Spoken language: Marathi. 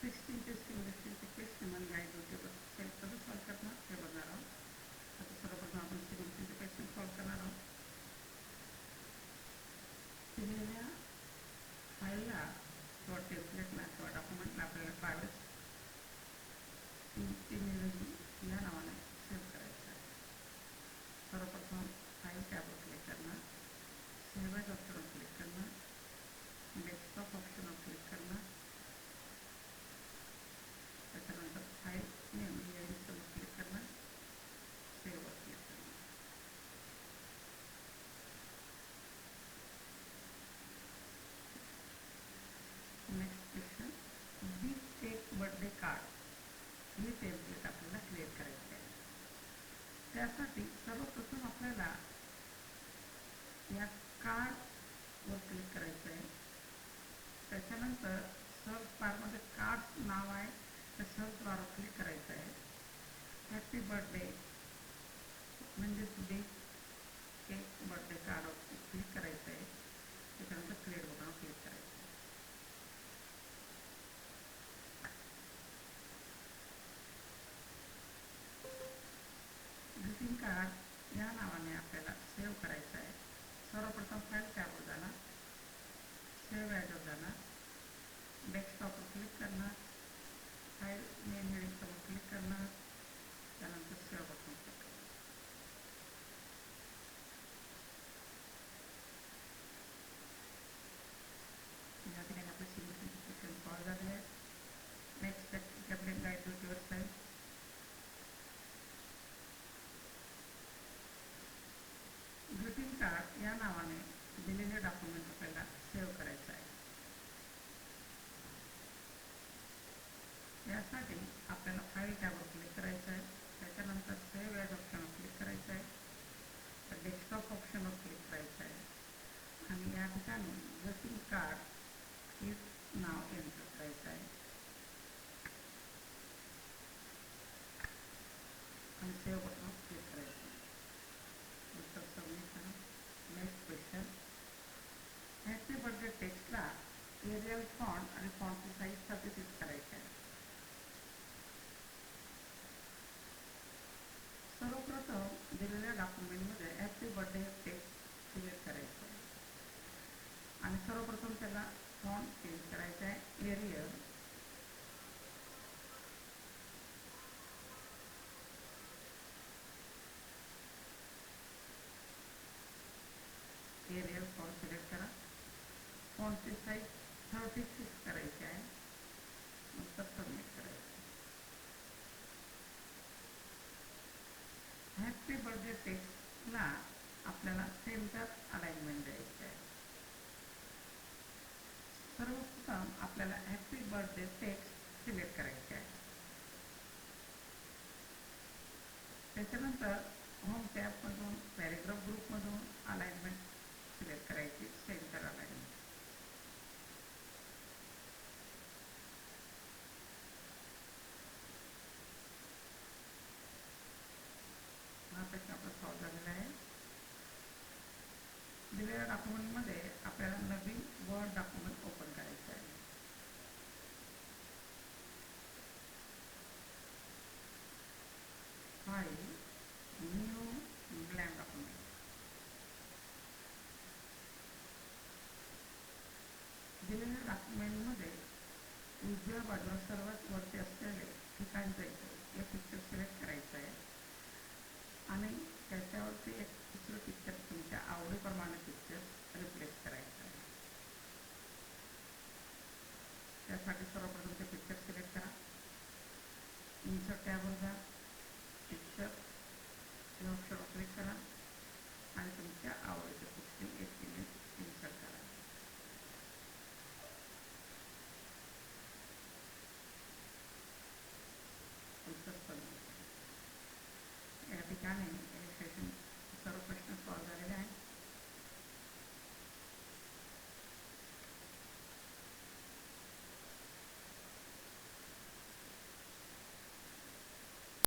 16 टेस्टिंग गोष्टींचे क्वेश्चन आणि गाईड होते सेल्फ कसं सॉल्व करणार हे बघणार आहोत. आता सर्वप्रथम आपण सिक्वेन्सचे क्वेश्चन सॉल्व करणार आहोत. दिलेल्या फाईलला किंवा टेम्पलेटला किंवा डॉक्युमेंटला आपल्याला ट्रॅव्हल्स इंजिनिअरिंग या नावाने सेव्ह करायचं आहे. सर्वप्रथम फाईल टॅबवर क्लिक करणार, सेव्ह ॲज ऑप्शनवर क्लिक करणार, डेस्कटॉप ऑप्शनवर क्लिक करणार, त्याच्यानंतर फाईल नेम इंजिनिअरिंगवर क्लिक करणार, सेव्हवर क्लिक करणार. Next question, big tech birthday card हे टेम्पलेट आपल्याला क्रिएट करायचे आहे. त्यासाठी सर्वप्रथम आपल्याला या कार्डवर क्लिक करायचं आहे. त्याच्यानंतर सर्च बारमध्ये कार्ड नाव आहे, त्या सर्च बारवर क्लिक करायचं आहे. हॅपी बर्थडे म्हणजेच बिग केक बर्थडे कार्डवर क्लिक करायचं आहे. त्याच्यानंतर क्रिएट बटनवर क्लिक करायचं आहे. ग्रीटिंग कार्ड या नावाने आपल्याला सेव्ह करायचं आहे. सर्वप्रथम फाईल टॅबवर जाणार, सेव्ह ॲजवर जाणार, डेस्कटॉपवर क्लिक करणार, फाईल नेम हेडिंगवर क्लिक करणार, त्यानंतर सेव्ह बटन क्लिक करणार. या ठिकाणी आपले सिग्नेचरचे क्वेश्चन सॉल्व झाले आहेत. Next template guide to your site. Greeting card या नावाने दिलेले डॉक्युमेंट आपल्याला सेव्ह करायचं आहे. यासाठी आपल्याला फाईल टॅबवर क्लिक करायचं आहे. त्याच्यानंतर सेव्ह ॲज ऑप्शनवर क्लिक करायचं आहे, डेस्कटॉप ऑप्शनवर क्लिक करायचं आहे आणि या ठिकाणी ग्रीटिंग कार्ड हे नाव एंटर करायचं आहे आणि सेव्ह बटनवर क्लिक करायचं आहे. उत्तर सबमिट करा. नेक्स्ट क्वेश्चन, हॅपी बर्थडे टेक्स्टला एरियल फॉन्ट आणि फॉन्टची साईज 36 करायची आहे. सर्वप्रथम दिलेल्या डॉक्युमेंटमध्ये हॅपी बर्थडे टेक्स्ट सिलेक्ट करायचं आहे आणि सर्वप्रथम त्याला फॉन्ट चेंज करायचा आहे. एरियल फॉन्ट सिलेक्ट करा. फॉन्टची साईज 36 करायची आहे. नंतर सबमिट करायचं. हॅपी बर्थडे टेक्स्टला आपल्याला सेंटर अलाइनमेंट द्यायची आहे. सर्वप्रथम आपल्याला हॅपी बर्थडे टेक्स्ट सिलेक्ट करायचे आहे. त्याच्यानंतर होम टॅबमधून पॅरेग्राफ ग्रुपमधून अलाइनमेंट सिलेक्ट करायची, सेंटर अलाइनमेंट. हा प्रश्न आपला सॉल्व झालेला आहे. दिलेल्या डॉक्युमेंटमध्ये आपल्याला नवीन वर्ड डॉक्युमेंट ओपन करायचं आहे. File new blank document. दिलेल्या डॉक्युमेंटमध्ये उजव्या बाजूला सर्वात वरती असलेले ठिकाण जायचं, हे पिक्चर सिलेक्ट करायचं आहे आणि त्याच्यावरती एक दुसरं पिक्चर तुमच्या आवडीप्रमाणे पिक्चर रिप्लेस करायचं आहे. त्यासाठी सर्वप्रथम ते पिक्चर सिलेक्ट करा, इन्सर्ट टॅबवर जा, पिक्चर या ऑप्शनवर क्लिक करा आणि तुमच्या आवडीचं कुठली एक इमेज इन्सर्ट करा. या ठिकाणी सेशन सर्व प्रश्न सॉल्व झालेले आहेत.